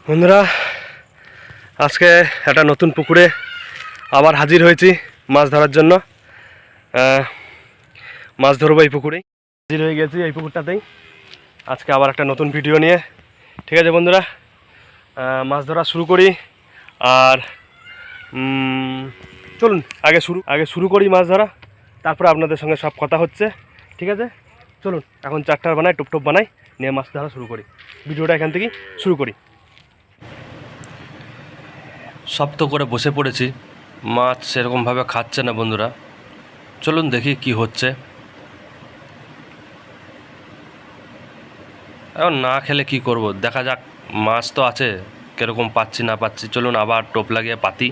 বন্ধুরা, আজকে একটা নতুন পুকুরে আবার হাজির হয়েছি মাছ ধরার জন্য। মাছ ধরবো এই পুকুরেই, হাজির হয়ে গেছি এই পুকুরটাতেই আজকে আবার একটা নতুন ভিডিও নিয়ে। ঠিক আছে বন্ধুরা, মাছ ধরা শুরু করি। আর চলুন আগে শুরু করি মাছ ধরা, তারপরে আপনাদের সঙ্গে সব কথা হচ্ছে। ঠিক আছে, চলুন এখন চারটার বানাই, টোপ বানাই, নিয়ে মাছ ধরা শুরু করি। ভিডিওটা এখান থেকেই শুরু করি। শক্ত করে বসে পড়েছি, মাছ সেরকমভাবে খাচ্ছে না বন্ধুরা। চলুন দেখি কি হচ্ছে। এখন না খেলে কি করব, দেখা যাক। মাছ তো আছে, কীরকম পাচ্ছি না পাচ্ছি। চলুন আবার টোপ লাগিয়ে পাতি,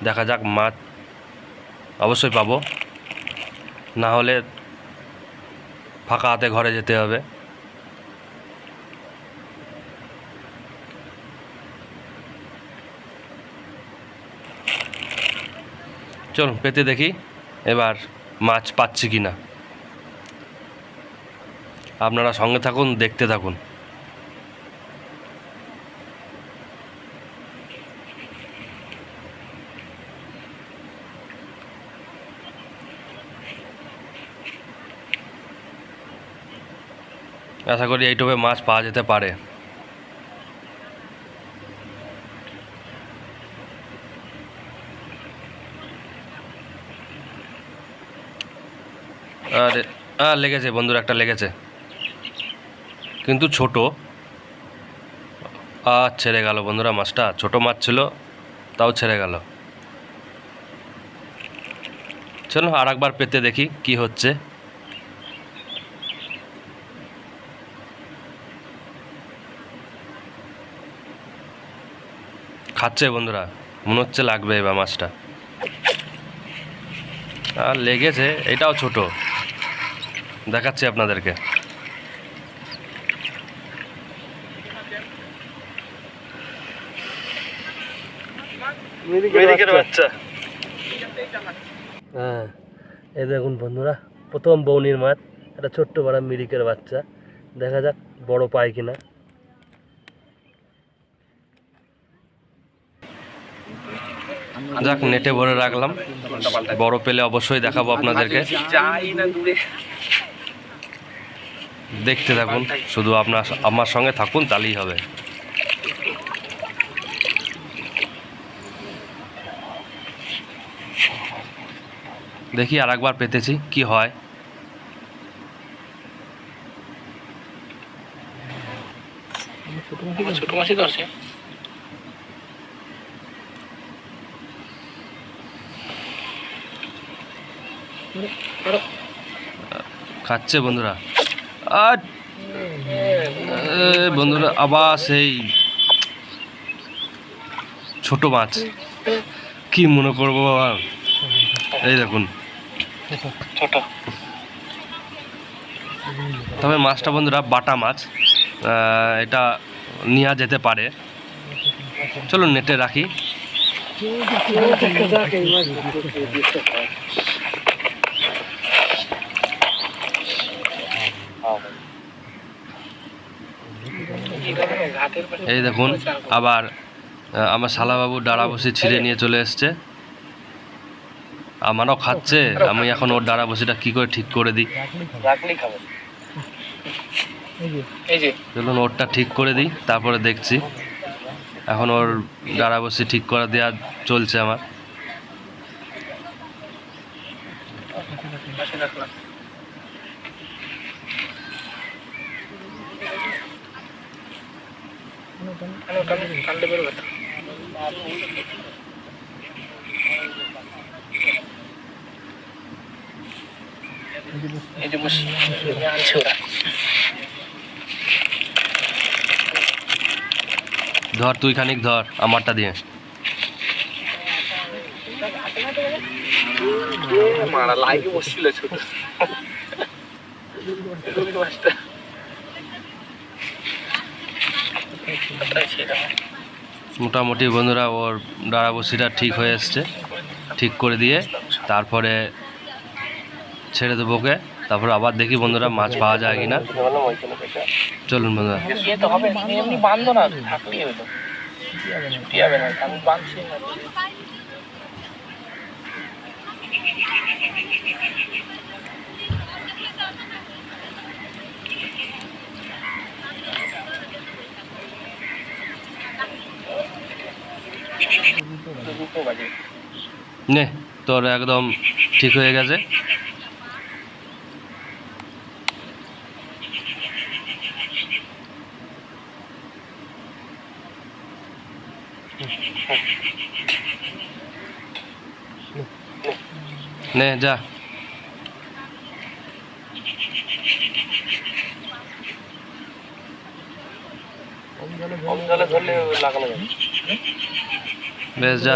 দেখা যাক। মাছ অবশ্যই পাবো, না হলে ফাঁকা হাতে ঘরে যেতে হবে। চলুন পেতে দেখি এবার মাছ পাচ্ছি কি না। আপনারা সঙ্গে থাকুন, দেখতে থাকুন। আশা করি এই টোপে মাছ পাওয়া যেতে পারে। আরে লেগেছে বন্ধুরা, একটা লেগেছে, কিন্তু ছোট। ছেড়ে গেল বন্ধুরা, মাছটা ছোট মাছ ছিল, তাও ছেড়ে গেল। চলো আর একবার পেতে দেখি কি হচ্ছে। খাচ্ছে বন্ধুরা, মনে হচ্ছে লাগবে এবার মাছটা। আর লেগেছে, এটাও ছোট, দেখাচ্ছি আপনাদেরকে। হ্যাঁ, এই দেখুন বন্ধুরা, প্রথম বৌনির মাছ, একটা ছোট্ট বড় মিরিকের বাচ্চা। দেখা যাক বড় পায় কিনা। যাক, নেটে ভরে রাখলাম, বড় পেলে অবশ্যই দেখাবো আপনাদেরকে। দেখতে থাকুন, শুধু আমার সঙ্গে থাকুন, তাহলেই হবে। দেখি আর একবার পেতেছি কি হয়। ছোট মাছই ধরছে। খাচ্ছে বন্ধুরা। আর বন্ধুরা আবার সেই ছোট মাছ, কি মনে করবো বাবা। এই দেখুন, তবে মাছটা বন্ধুরা বাটা মাছ, এটা নেওয়া যেতে পারে। চলুন নেটে রাখি। এই দেখুন, আবার আমার শালাবাবু ডাড়া বসি ছিঁড়ে নিয়ে চলে এসছে। আমারও খাচ্ছে, আমি এখন ওর ডাড়া বসিটা কি করে ঠিক করে দিই। চলুন ওরটা ঠিক করে দিই, তারপরে দেখছি। এখন ওর ডাড়া বসি ঠিক করে দেওয়া চলছে আমার। ধর, তুই খানিক ধর আমারটা দিয়ে। মোটামুটি বন্ধুরা ওর ডাড়া বসিটা ঠিক হয়ে এসছে। ঠিক করে দিয়ে তারপরে ছেড়ে দেবো ওকে। তারপর আবার দেখি বন্ধুরা মাছ পাওয়া যায় কিনা। চলুন বন্ধুরা। নে তোর একদম ঠিক হয়ে গেছে। নে যা। বেশ যা,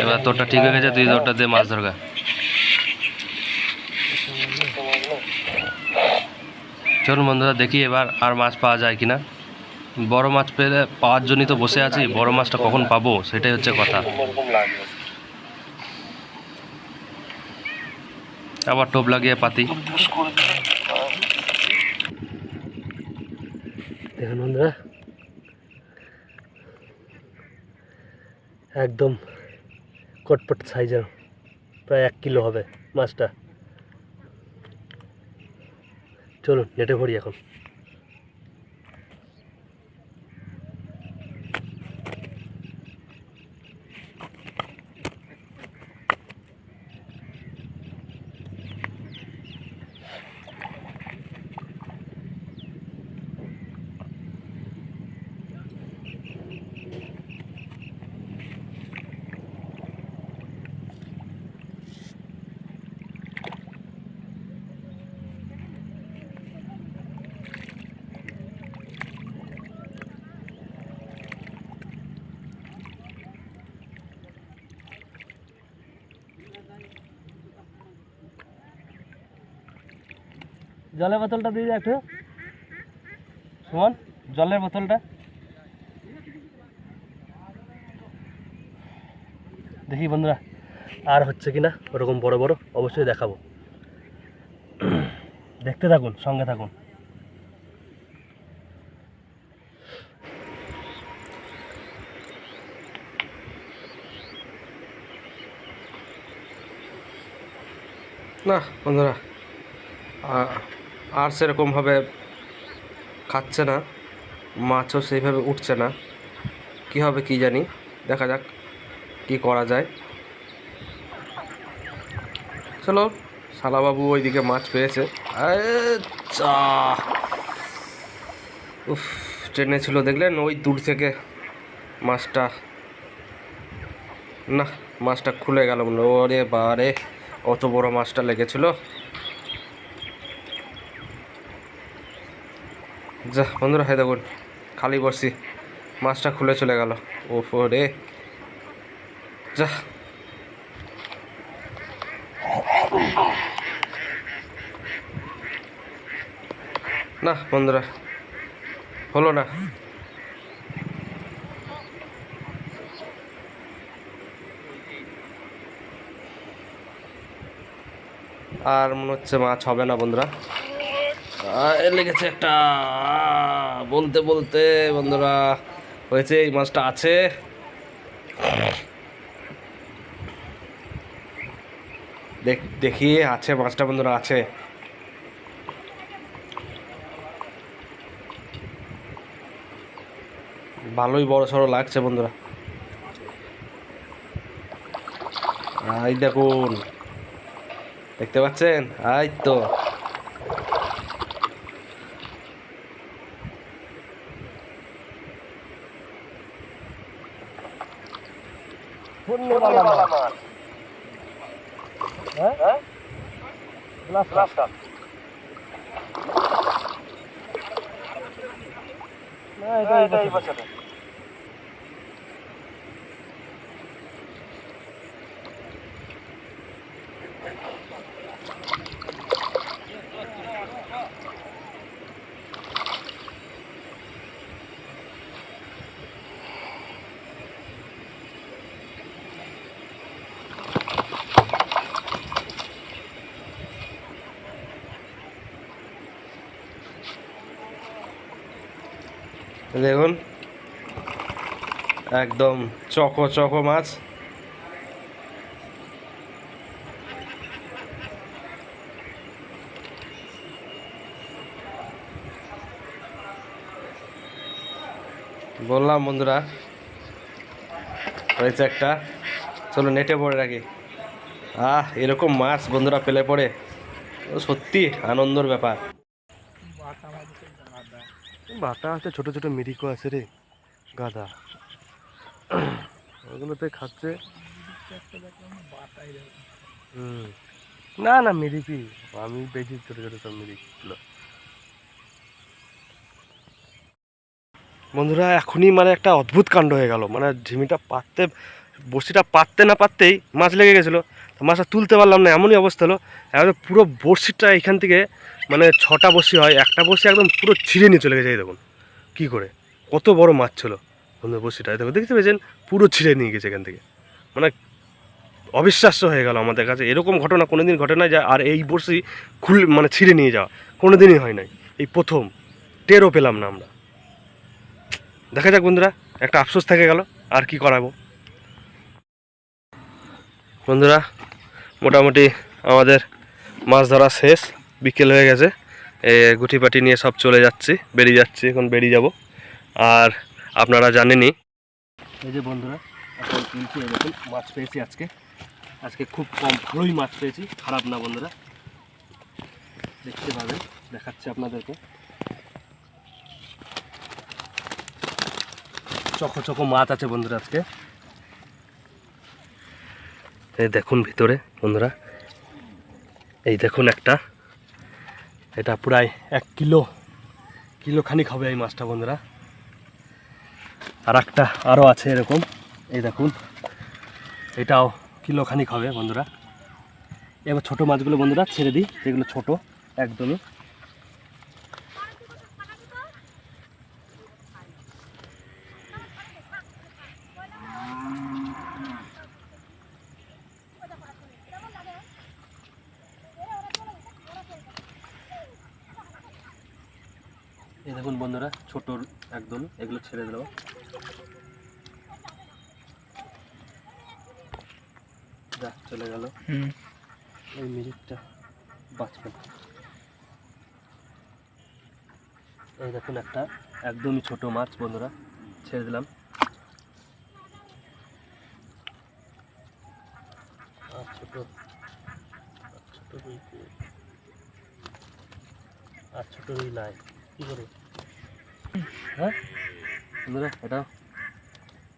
এবার তোরটা ঠিক হয়ে গেছে, তুই তোরটা দিয়ে মাছ ধরগা। চলুন বন্ধুরা, দেখি এবার আর মাছ পাওয়া যায় কিনা। বড় মাছ পেলে পাওয়ার জন্যই তো বসে আছি, বড় মাছটা কখন পাবো সেটাই হচ্ছে কথা। আবার টোপ লাগিয়ে পাতি। দেখুন বন্ধুরা, একদম কটপট সাইজের, প্রায় 1 কিলো হবে মাছটা। চলুন নেটে ভরি এখন। জলের বোতলটা দিয়ে যা একটু, সুমন, জলের বোতলটা। দেখি বন্ধুরা আর হচ্ছে কিনা ওরকম বড় বড়, অবশ্যই দেখাবো। দেখতে থাকুন, সঙ্গে থাকুন। না বন্ধুরা, আর সেরকমভাবে খাচ্ছে না, মাছও সেইভাবে উঠছে না। কী হবে কি জানি, দেখা যাক কি করা যায়। চলো, শালাবাবু ওইদিকে মাছ পেয়েছে। উফ, ট্রেনে ছিল দেখলেন, ওই দূর থেকে মাছটা, না মাছটা খুলে গেল। ওরে বারে, অত বড় মাছটা লেগেছিল। যা বন্ধুরা, হ্যাঁ দেখুন, খালি বসছি, মাছটা খুলে চলে গেল। ওফ রে, যা। না বন্ধুরা, হলো না। আর মনে হচ্ছে মাছ হবে না বন্ধুরা। লেগেছে একটা, বলতে বলতে বন্ধুরা হয়েছে, এই মাছটা আছে। দেখি আছে মাছটা বন্ধুরা, আছে। ভালোই বড় সড়ো লাগছে বন্ধুরা। এই দেখুন, দেখতে পাচ্ছেন? এই তো, দেখুন একদম চকো চকো মাছ। বললাম বন্ধুরা হয়েছে একটা, চলো নেটে পড়ে রাখি। এরকম মাছ বন্ধুরা পেলে পড়ে সত্যি আনন্দের ব্যাপার। বাটা আছে, ছোট ছোট মিরিকো আছে রে, গাদা ওগুলোতে খাচ্ছে। না না মিরিকি, আমি পেয়েছি ছোট ছোট সব মিরিকগুলো। বন্ধুরা এখনই মানে একটা অদ্ভুত কাণ্ড হয়ে গেল, মানে ঝিমিটা পাততে, বড়শিটা পাততে না পাততেই মাছ লেগে গেছিলো, মাছটা তুলতে পারলাম না, এমনই অবস্থা হলো। একদম পুরো বড়শিটা এখান থেকে, মানে 6টা বড়শি হয়, একটা বড়শি একদম পুরো ছিঁড়ে নিয়ে চলে গেছে। এই দেখুন কী করে, কত বড় মাছ ছিল বন্ধু বড়শিটা, দেখো দেখতে পেয়েছেন, পুরো ছিঁড়ে নিয়ে গেছে এখান থেকে। মানে অবিশ্বাস্য হয়ে গেল আমাদের কাছে, এরকম ঘটনা কোনোদিন ঘটে না, যে আর এই বড়শি মানে ছিঁড়ে নিয়ে যাওয়া কোনোদিনই হয় নাই, এই প্রথম, টেরও পেলাম না আমরা। দেখা যাক বন্ধুরা, একটা আফসোস থেকে গেল, আর কি করাবো। বন্ধুরা মোটামুটি আমাদের মাছ ধরা শেষ, বিকেল হয়ে গেছে, গুটি পাটি নিয়ে সব চলে যাচ্ছি, বেরিয়ে যাচ্ছি, এখন বেরিয়ে যাব। আর আপনারা জানেনই, এই যে বন্ধুরা এখন কিন্তু এরকম মাছ পেয়েছি আজকে, আজকে খুব কম ভালোই মাছ পেয়েছি, খারাপ না বন্ধুরা, দেখতে পাবেন, দেখাচ্ছি আপনাদেরকে। চকো চকো মাছ আছে বন্ধুরা আজকে, এই দেখুন ভিতরে বন্ধুরা, এই দেখুন একটা, এটা প্রায় 1 কিলো খানিক হবে এই মাছটা বন্ধুরা। আর একটা আরও আছে এরকম, এই দেখুন, এটাও কিলো খানিক হবে বন্ধুরা। এবার ছোটো মাছগুলো বন্ধুরা ছেড়ে দিই, যেগুলো ছোট একদমই। এই দেখুন বন্ধুরা ছোট একদম, এগুলো ছেড়ে দিল, যা চলে গেল, এই মিনিটটা বাঁচবে না। এই দেখুন একটা একদমই ছোট মাছ বন্ধুরা, ছেড়ে দিলাম। আর ছোট রুই নাই, কী করে, হ্যাঁ বন্ধুরা এটাও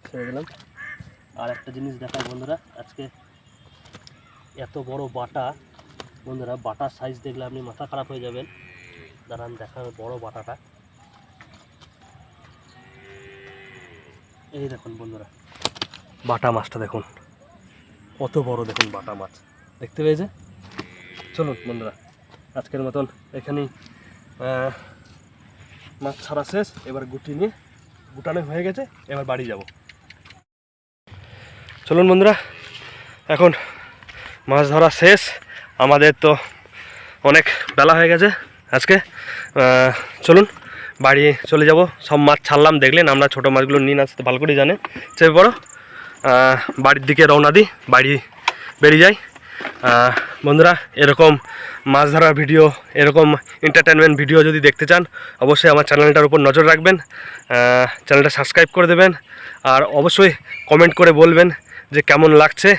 ছেড়ে দিলাম। আর একটা জিনিস দেখায় বন্ধুরা, আজকে এত বড় বাটা বন্ধুরা, বাটার সাইজ দেখলে আপনি মাথা খারাপ হয়ে যাবেন। দাঁড়ান দেখাবে বড় বাটাটা, এই দেখুন বন্ধুরা, বাটা মাছটা দেখুন কত বড়, দেখুন বাটা মাছ দেখতে পেয়েছে। চলুন বন্ধুরা আজকের মতন এখানেই মাছ ছাড়া শেষ, এবার গুটানো হয়ে গেছে, এবার বাড়ি যাব। চলুন বন্ধুরা, এখন মাছ ধরা শেষ, আমাদের তো অনেক বেলা হয়ে গেছে আজকে, চলুন বাড়ি চলে যাব। সব মাছ ছাড়লাম দেখলেন, আমরা ছোটো মাছগুলো নিয়ে আসতে ভালো করে জানে, চেপে পড়ো, বাড়ির দিকে রওনা দিই, বাড়ি বেরিয়ে যাই। বন্ধুরা এরকম মাছ ধরার ভিডিও, এরকম এন্টারটেনমেন্ট ভিডিও যদি দেখতে চান, অবশ্যই আমার চ্যানেলটার উপর নজর রাখবেন, চ্যানেলটা সাবস্ক্রাইব করে দেবেন, আর অবশ্যই কমেন্ট করে বলবেন যে কেমন লাগছে,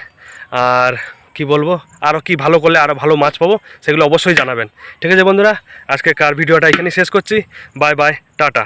আর কি বলবো, আরও কি ভালো করলে আরও ভালো মাছ পাবো সেগুলো অবশ্যই জানাবেন। ঠিক আছে বন্ধুরা, আজকে কার ভিডিওটা এখানেই শেষ করছি, বাই বাই, টাটা।